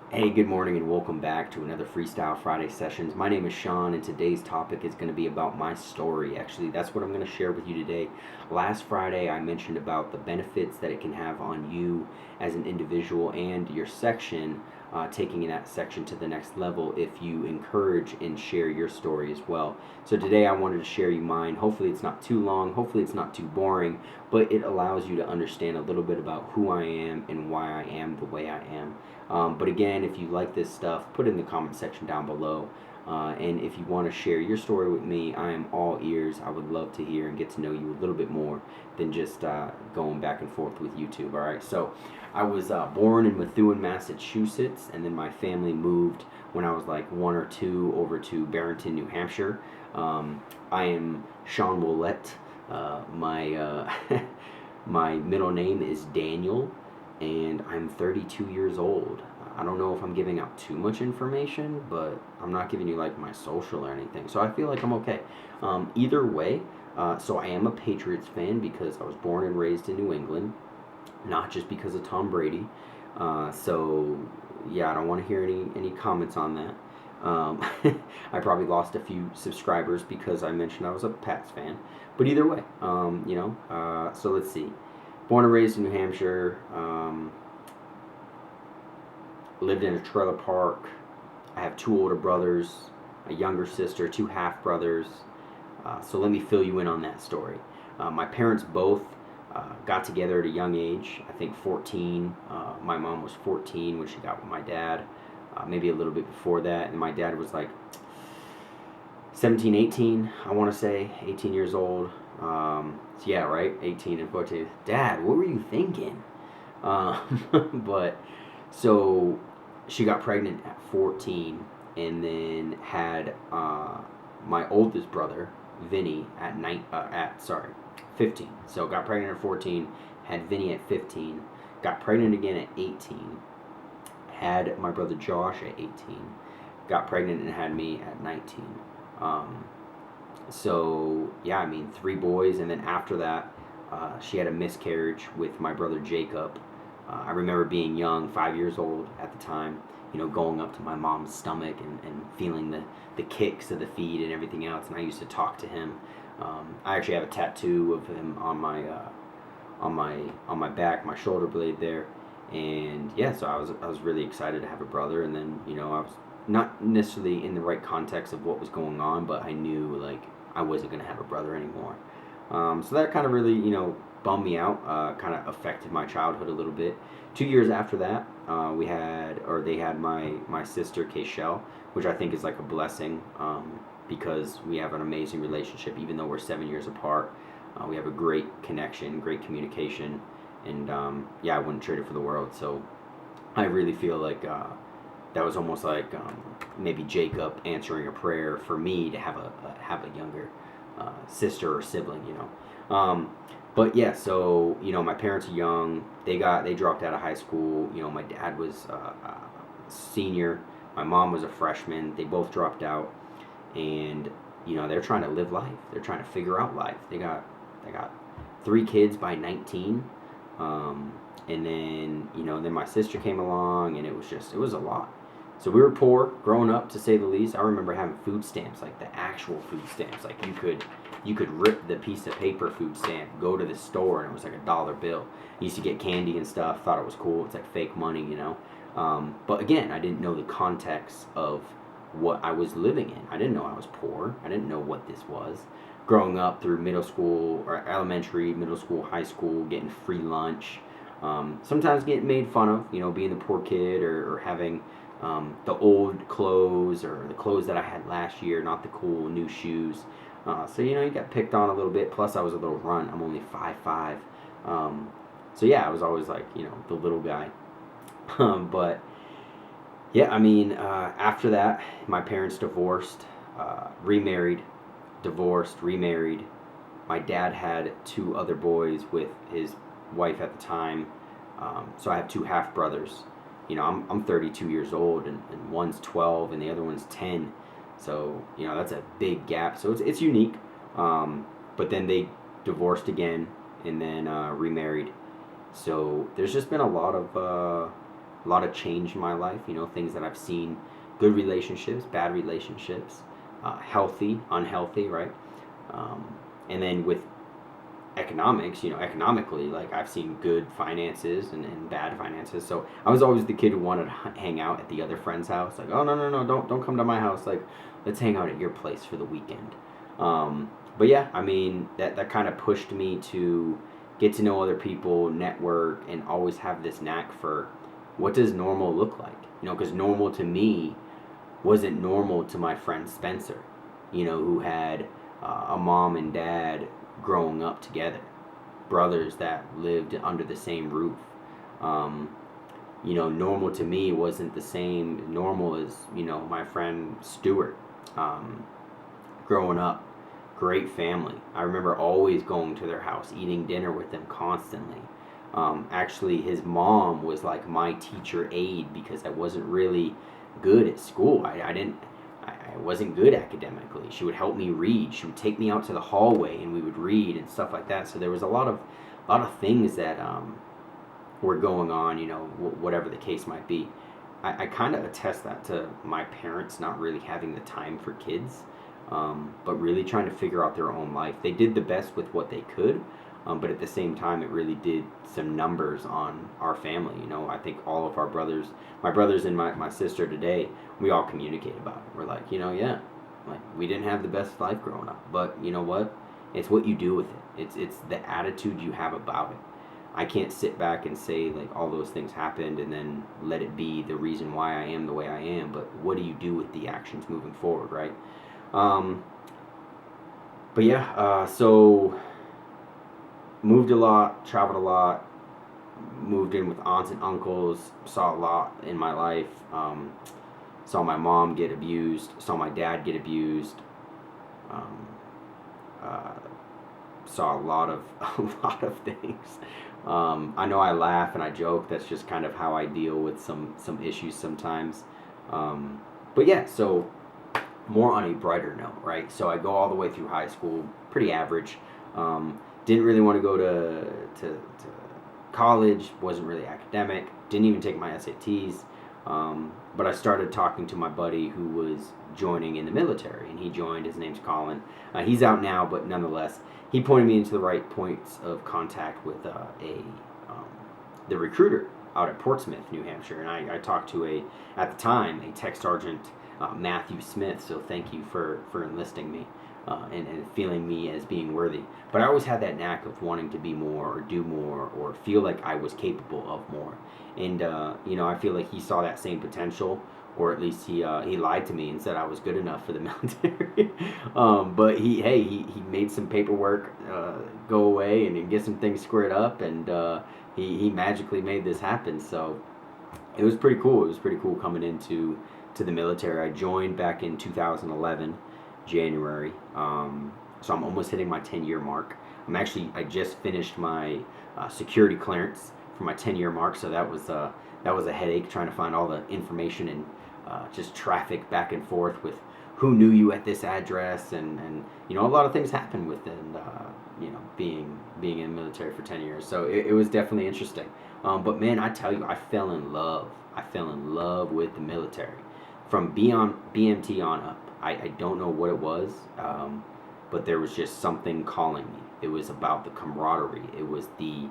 Hey, good morning and welcome back to another Freestyle Friday sessions. My name is Shaun and today's topic is going to be about my story. Actually, that's what I'm going to share with you today. Last Friday, I mentioned about the benefits that it can have on you as an individual and your section, taking that section to the next level if you encourage and share your story as well. So today I wanted to share you mine. Hopefully it's not too long, hopefully it's not too boring, but it allows you to understand a little bit about who I am and why I am the way I am. But again, if you like this stuff, put it in the comment section down below. And if you want to share your story with me, I am all ears. I would love to hear and get to know you a little bit more than just going back and forth with YouTube. All right. So I was born in Methuen, Massachusetts, and then my family moved when I was like one or two over to Barrington, New Hampshire. I am Shaun Willette. My my middle name is Daniel, and I'm 32 years old. I don't know if I'm giving out too much information, but I'm not giving you like my social or anything, so I feel like I'm okay. Either way, so I am a Patriots fan because I was born and raised in New England, not just because of Tom Brady. So yeah, I don't want to hear any comments on that. I probably lost a few subscribers because I mentioned I was a Pats fan, but either way, so let's see. Born and raised in New Hampshire. Lived in a trailer park. I have two older brothers, a younger sister, two half brothers. So let me fill you in on that story. My parents both got together at a young age. I think 14. My mom was 14 when she got with my dad. Maybe a little bit before that. And my dad was like 17, 18, I want to say. 18 years old. So yeah, right? 18 and 14. Dad, what were you thinking? But so she got pregnant at 14 and then had my oldest brother, Vinny, at 15. So got pregnant at 14, had Vinny at 15, got pregnant again at 18, had my brother Josh at 18, got pregnant and had me at 19. Um, so yeah, I mean, three boys, and then after that, she had a miscarriage with my brother Jacob. I remember being young, 5 years old at the time, going up to my mom's stomach and feeling the kicks of the feed and everything else. And I used to talk to him. I actually have a tattoo of him on my back, my shoulder blade there. And yeah, so I was really excited to have a brother. And then I was not necessarily in the right context of what was going on, but I knew like I wasn't gonna have a brother anymore. So that kind of really, bummed me out. Kind of affected my childhood a little bit. 2 years after that, they had my sister Kayshell, which I think is like a blessing, because we have an amazing relationship, even though we're 7 years apart. We have a great connection, great communication, and yeah, I wouldn't trade it for the world. So I really feel like that was almost like maybe Jacob answering a prayer for me to have a younger sister or sibling, but yeah, so my parents are young. They dropped out of high school. My dad was a senior. My mom was a freshman. They both dropped out, and they're trying to live life. They're trying to figure out life. They got three kids by 19. And then my sister came along, and it was a lot. So we were poor growing up, to say the least. I remember having food stamps, like the actual food stamps. Like you could rip the piece of paper food stamp, go to the store, and it was like a dollar bill. I used to get candy and stuff. Thought it was cool. It's like fake money. But again, I didn't know the context of what I was living in. I didn't know I was poor. I didn't know what this was. Growing up through middle school or elementary, middle school, high school, getting free lunch. Sometimes getting made fun of, being the poor kid, or having the old clothes or the clothes that I had last year, not the cool new shoes. So you got picked on a little bit. Plus, I was a little runt. I'm only 5'5". So yeah, I was always like the little guy. But yeah, I mean, after that, my parents divorced, remarried, divorced, remarried. My dad had two other boys with his wife at the time. So I have two half brothers. I'm 32 years old, and one's 12 and the other one's 10. So that's a big gap. So it's unique. But then they divorced again and then remarried. So there's just been a lot of a lot of change in my life. You know, things that I've seen, good relationships, bad relationships, healthy, unhealthy, right? And then with economics, you know, economically, like I've seen good finances and bad finances. So I was always the kid who wanted to hang out at the other friend's house. Like, oh no no no, don't come to my house. Like, let's hang out at your place for the weekend. But yeah, I mean that kind of pushed me to get to know other people, network, and always have this knack for what does normal look like. You know, because normal to me wasn't normal to my friend Spencer. You know, who had a mom and dad growing up together, brothers that lived under the same roof. Um, you know, normal to me wasn't the same normal as, you know, my friend Stuart. Um, Growing up, great family. I remember always going to their house, eating dinner with them constantly. Actually, his mom was like my teacher aide because I wasn't really good at school. I wasn't good academically. She would help me read. She would take me out to the hallway and we would read and stuff like that. So there was a lot of things that were going on. You know, whatever the case might be. I kind of attest that to my parents not really having the time for kids, but really trying to figure out their own life. They did the best with what they could, but at the same time, it really did some numbers on our family. You know, I think all of our brothers, my brothers and my sister today, we all communicate about it. We're like, you know, yeah, like we didn't have the best life growing up, but you know what? It's what you do with it. It's the attitude you have about it. I can't sit back and say like all those things happened and then let it be the reason why I am the way I am. But what do you do with the actions moving forward, right? Um, but yeah, so moved a lot, traveled a lot, moved in with aunts and uncles, saw a lot in my life. Saw my mom get abused, saw my dad get abused. Um, uh, Saw a lot of a lot of things. I know I laugh and I joke. That's just kind of how I deal with some issues sometimes. But yeah, so more on a brighter note, right? So I go all the way through high school, pretty average. Didn't really want to go to college. Wasn't really academic. Didn't even take my SATs. But I started talking to my buddy who was joining in the military, and he joined. His name's Colin. He's out now, but nonetheless, he pointed me into the right points of contact with the recruiter out at Portsmouth, New Hampshire. And I talked to at the time, a tech sergeant, Matthew Smith. So thank you for enlisting me and feeling me as being worthy. But I always had that knack of wanting to be more or do more or feel like I was capable of more. And you know, I feel like he saw that same potential, or at least he lied to me and said I was good enough for the military. But he made some paperwork go away and get some things squared up, and he magically made this happen. So it was pretty cool. It was pretty cool coming into the military. I joined back in 2011, January. So I'm almost hitting my 10-year mark. I just finished my security clearance for my 10-year mark. So that was a headache trying to find all the information and just traffic back and forth with who knew you at this address, and you know, a lot of things happen within you know, being in the military for 10 years. So it was definitely interesting. But man, I tell you, I fell in love. I fell in love with the military from BMT on up. I don't know what it was, but there was just something calling me. It was about the camaraderie. It was the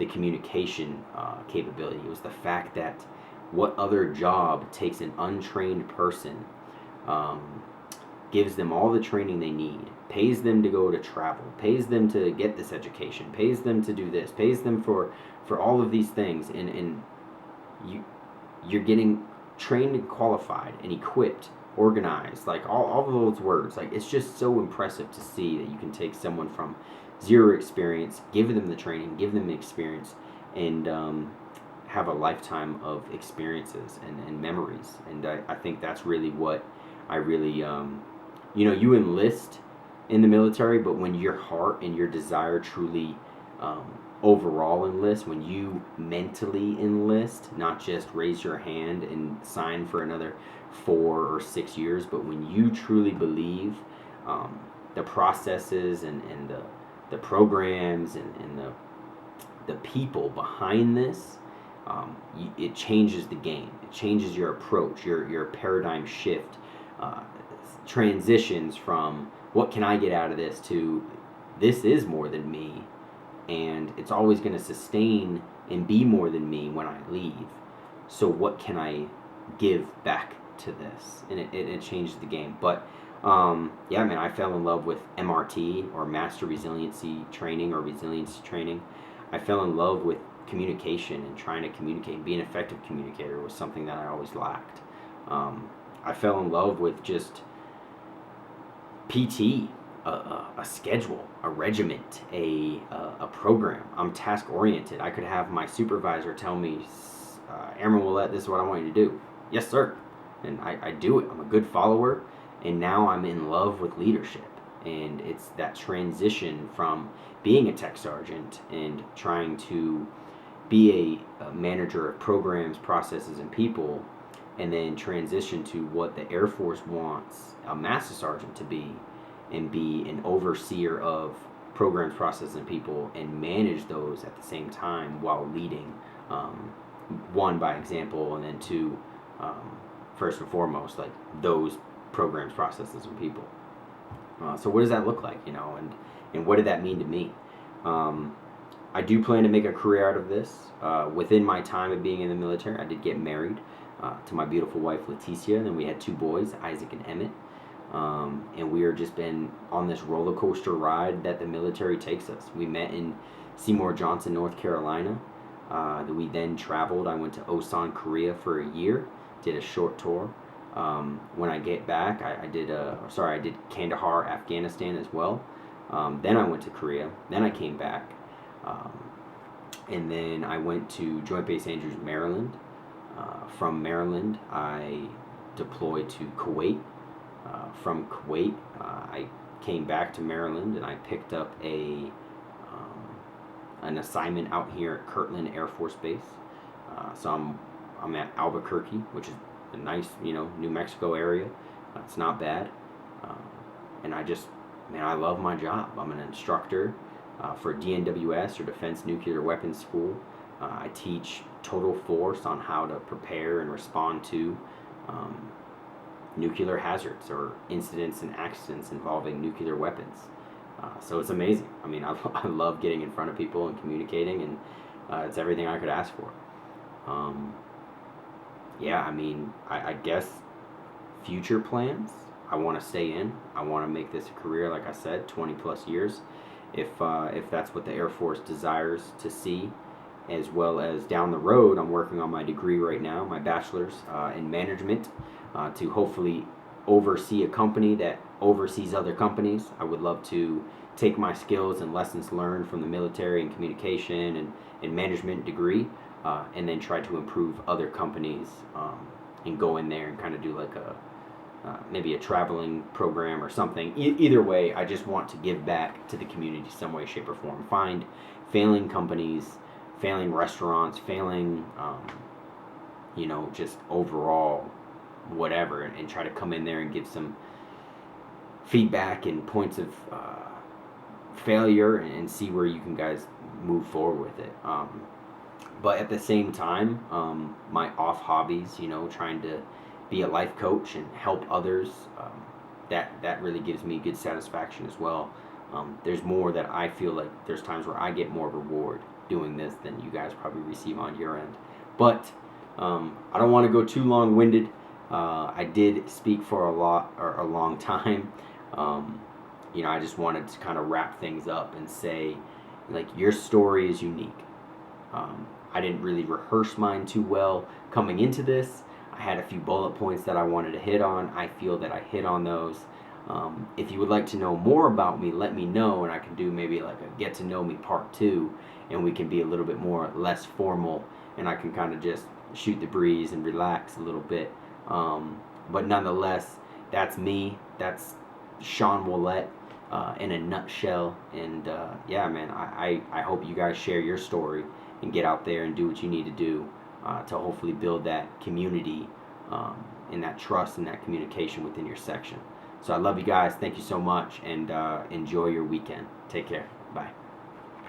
communication capability. It was the fact that what other job takes an untrained person, gives them all the training they need, pays them to go to travel, pays them to get this education, pays them to do this, pays them for all of these things, and you're getting trained and qualified and equipped, organized, like all of those words. Like, it's just so impressive to see that you can take someone from zero experience, give them the training, give them the experience, and have a lifetime of experiences and memories. And I think that's really what I really, you know, you enlist in the military, but when your heart and your desire truly overall enlist, when you mentally enlist, not just raise your hand and sign for another 4 or 6 years, but when you truly believe the processes and the programs and the people behind this, it changes the game. It changes your approach, your paradigm shift, uh, transitions from what can I get out of this to this is more than me, and it's always going to sustain and be more than me when I leave. So what can I give back to this? And it changes the game. But yeah, man, I fell in love with MRT, or Master Resiliency Training, or Resiliency Training. I fell in love with communication and trying to communicate. Being an effective communicator was something that I always lacked. I fell in love with just PT, a schedule, a regiment, a program. I'm task oriented. I could have my supervisor tell me, Aaron Willette, this is what I want you to do. Yes, sir. And I do it. I'm a good follower, and now I'm in love with leadership. And it's that transition from being a tech sergeant and trying to be a manager of programs, processes, and people, and then transition to what the Air Force wants a master sergeant to be, and be an overseer of programs, processes, and people, and manage those at the same time while leading, one, by example, and then two, first and foremost, like those programs, processes, and people. So what does that look like, and what did that mean to me? I do plan to make a career out of this. Within my time of being in the military, I did get married to my beautiful wife, Leticia, and then we had two boys, Isaac and Emmett. And we are just been on this roller coaster ride that the military takes us. We met in Seymour Johnson, North Carolina. We then traveled. I went to Osan, Korea for a year, did a short tour. When I get back, I did Kandahar, Afghanistan as well. Then I went to Korea. Then I came back. And then I went to Joint Base Andrews, Maryland. From Maryland, I deployed to Kuwait. From Kuwait, I came back to Maryland, and I picked up an assignment out here at Kirtland Air Force Base. So I'm at Albuquerque, which is a nice, New Mexico area. It's not bad. And I love my job. I'm an instructor for DNWS, or Defense Nuclear Weapons School. I teach total force on how to prepare and respond to nuclear hazards or incidents and accidents involving nuclear weapons. So it's amazing. I love getting in front of people and communicating, and it's everything I could ask for. I guess future plans, I want to stay in. I want to make this a career, like I said, 20 plus years, if that's what the Air Force desires to see. As well as down the road, I'm working on my degree right now, my bachelor's in management, to hopefully oversee a company that oversees other companies. I would love to take my skills and lessons learned from the military and communication and management degree, and then try to improve other companies, and go in there and kind of do like maybe a traveling program or something. Either way, I just want to give back to the community some way, shape, or form. Find failing companies, failing restaurants, failing, just overall whatever, and try to come in there and give some feedback and points of failure, and see where you can guys move forward with it. But at the same time, my off hobbies, trying to be a life coach and help others, that really gives me good satisfaction as well. There's more that I feel like there's times where I get more reward doing this than you guys probably receive on your end. But I don't want to go too long-winded. I did speak for a long time. I just wanted to kind of wrap things up and say, like, your story is unique. I didn't really rehearse mine too well coming into this. I had a few bullet points that I wanted to hit on. I feel that I hit on those. If you would like to know more about me, let me know, and I can do maybe like a get to know me part 2, and we can be a little bit less formal, and I can kind of just shoot the breeze and relax a little bit. But nonetheless, that's me. That's Shaun Willette in a nutshell. And yeah, man, I hope you guys share your story and get out there and do what you need to do to hopefully build that community, and that trust and that communication within your section. So I love you guys. Thank you so much, and enjoy your weekend. Take care. Bye.